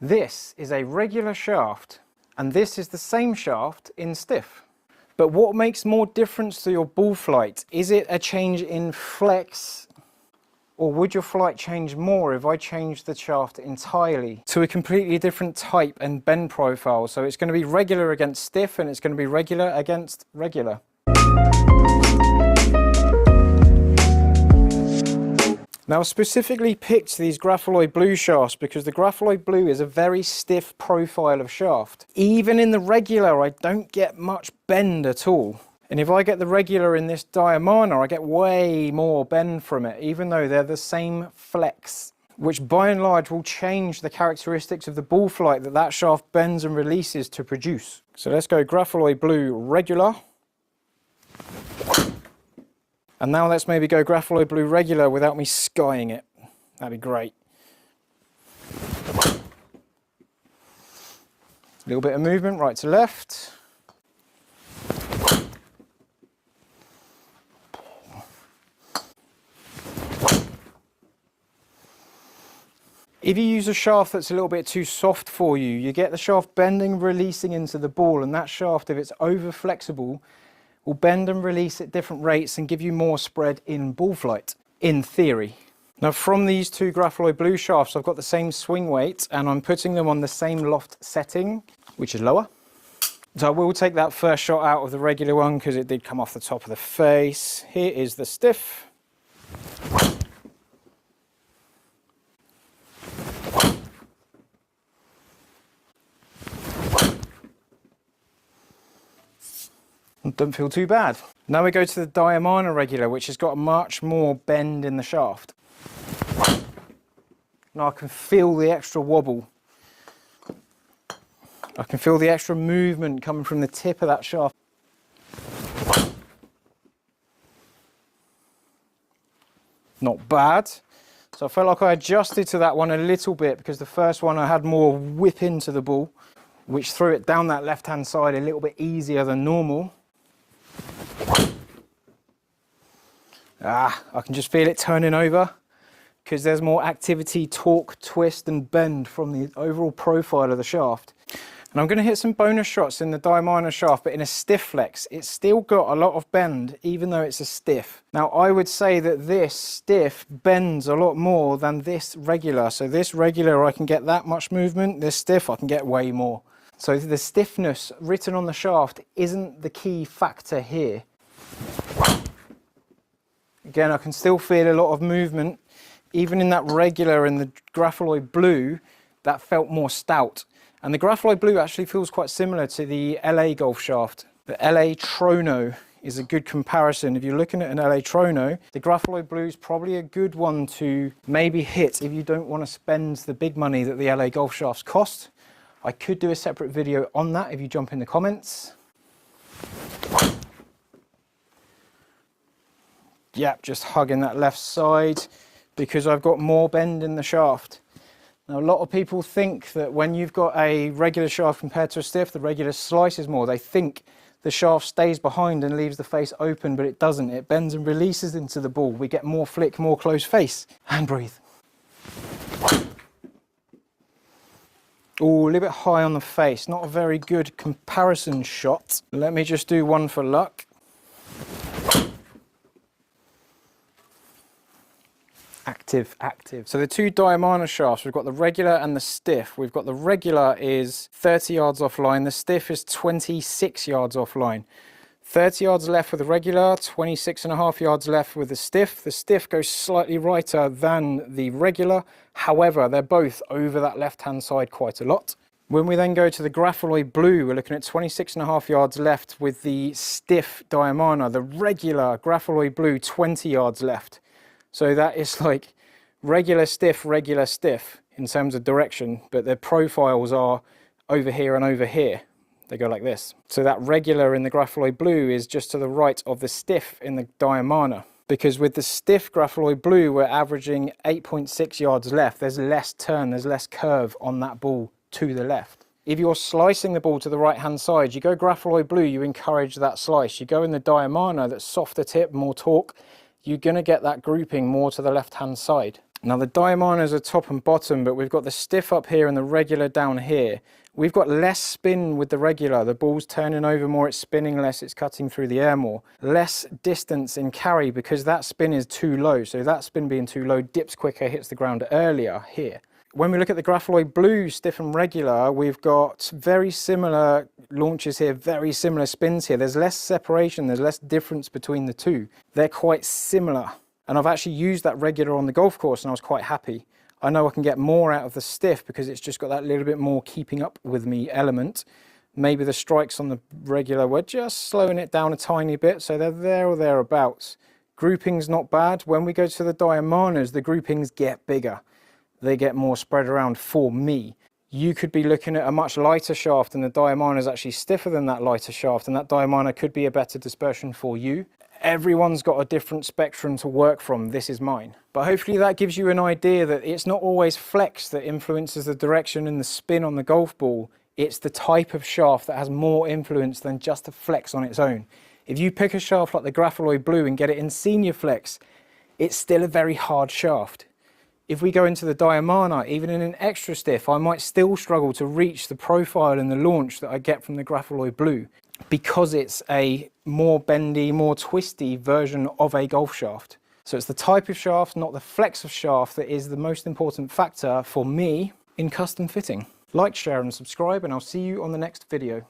This is a regular shaft, and this is the same shaft in stiff. But what makes more difference to your ball flight? Is it a change in flex, or would your flight change more if I changed the shaft entirely to a completely different type and bend profile? So it's going to be regular against stiff, and it's going to be regular against regular. Now I specifically picked these Grafaloy Blue shafts because the Grafaloy Blue is a very stiff profile of shaft. Even in the regular, I don't get much bend at all. And if I get the regular in this Diamana, I get way more bend from it, even though they're the same flex, which by and large will change the characteristics of the ball flight that that shaft bends and releases to produce. So let's go Grafaloy Blue regular. And now let's maybe go Grafaloy Blue regular without me skying it. That'd be great. A little bit of movement right to left. If you use a shaft that's a little bit too soft for you, you get the shaft bending, releasing into the ball, and that shaft, if it's over flexible, will bend and release at different rates and give you more spread in ball flight, in theory. Now from these two Grafaloy Blue shafts, I've got the same swing weight and I'm putting them on the same loft setting, which is lower. So I will take that first shot out of the regular one because it did come off the top of the face. Here is the stiff. Don't feel too bad. Now we go to the Diamana regular, which has got much more bend in the shaft. Now I can feel the extra wobble. I can feel the extra movement coming from the tip of that shaft. Not bad. So I felt like I adjusted to that one a little bit because the first one I had more whip into the ball, which threw it down that left-hand side a little bit easier than normal. I can just feel it turning over because there's more activity, torque, twist and bend from the overall profile of the shaft. And I'm going to hit some bonus shots in the Diamana shaft, but in a stiff flex. It's still got a lot of bend, even though it's a stiff. Now I would say that this stiff bends a lot more than this regular. So this regular I can get that much movement, this stiff I can get way more. So the stiffness written on the shaft isn't the key factor here. Again, I can still feel a lot of movement. Even in that regular and the Grafaloy Blue, that felt more stout. And the Grafaloy Blue actually feels quite similar to the LA Golf shaft. The LA Trono is a good comparison. If you're looking at an LA Trono, the Grafaloy Blue is probably a good one to maybe hit if you don't want to spend the big money that the LA Golf shafts cost. I could do a separate video on that if you jump in the comments. Yep, just hugging that left side because I've got more bend in the shaft. Now a lot of people think that when you've got a regular shaft compared to a stiff, the regular slices more. They think the shaft stays behind and leaves the face open, but it doesn't. It bends and releases into the ball. We get more flick, more close face. And breathe. Oh, a little bit high on the face. Not a very good comparison shot. Let me just do one for luck. Active, active. So the two Diamana shafts, we've got the regular and the stiff. We've got the regular is 30 yards offline, the stiff is 26 yards offline. 30 yards left with the regular, 26.5 yards left with the stiff. The stiff goes slightly righter than the regular. However, they're both over that left-hand side quite a lot. When we then go to the Grafaloy Blue, we're looking at 26.5 yards left with the stiff Diamana. The regular Grafaloy Blue, 20 yards left. So that is like regular stiff in terms of direction, but their profiles are over here and over here. They go like this. So that regular in the Grafaloy Blue is just to the right of the stiff in the Diamana. Because with the stiff Grafaloy Blue, we're averaging 8.6 yards left. There's less turn, there's less curve on that ball to the left. If you're slicing the ball to the right-hand side, you go Grafaloy Blue, you encourage that slice. You go in the Diamana, that's softer tip, more torque, you're going to get that grouping more to the left-hand side. Now the diamonds are top and bottom, but we've got the stiff up here and the regular down here. We've got less spin with the regular. The ball's turning over more, it's spinning less, it's cutting through the air more. Less distance in carry because that spin is too low. So that spin being too low dips quicker, hits the ground earlier here. When we look at the Grafaloy Blue stiff and regular, we've got very similar launches here, very similar spins here. There's less separation, there's less difference between the two. They're quite similar. And I've actually used that regular on the golf course and I was quite happy. I know I can get more out of the stiff because it's just got that little bit more keeping up with me element. Maybe the strikes on the regular were just slowing it down a tiny bit, so they're there or thereabouts. Grouping's not bad. When we go to the Diamanas, the groupings get bigger. They get more spread around for me. You could be looking at a much lighter shaft and the Diamana is actually stiffer than that lighter shaft, and that Diamana could be a better dispersion for you. Everyone's got a different spectrum to work from. This is mine. But hopefully that gives you an idea that it's not always flex that influences the direction and the spin on the golf ball. It's the type of shaft that has more influence than just the flex on its own. If you pick a shaft like the Grafaloy Blue and get it in senior flex, it's still a very hard shaft. If we go into the Diamana, even in an extra stiff, I might still struggle to reach the profile and the launch that I get from the Grafaloy Blue, because it's a more bendy, more twisty version of a golf shaft. So it's the type of shaft, not the flex of shaft, that is the most important factor for me in custom fitting. Like, share and subscribe, and I'll see you on the next video.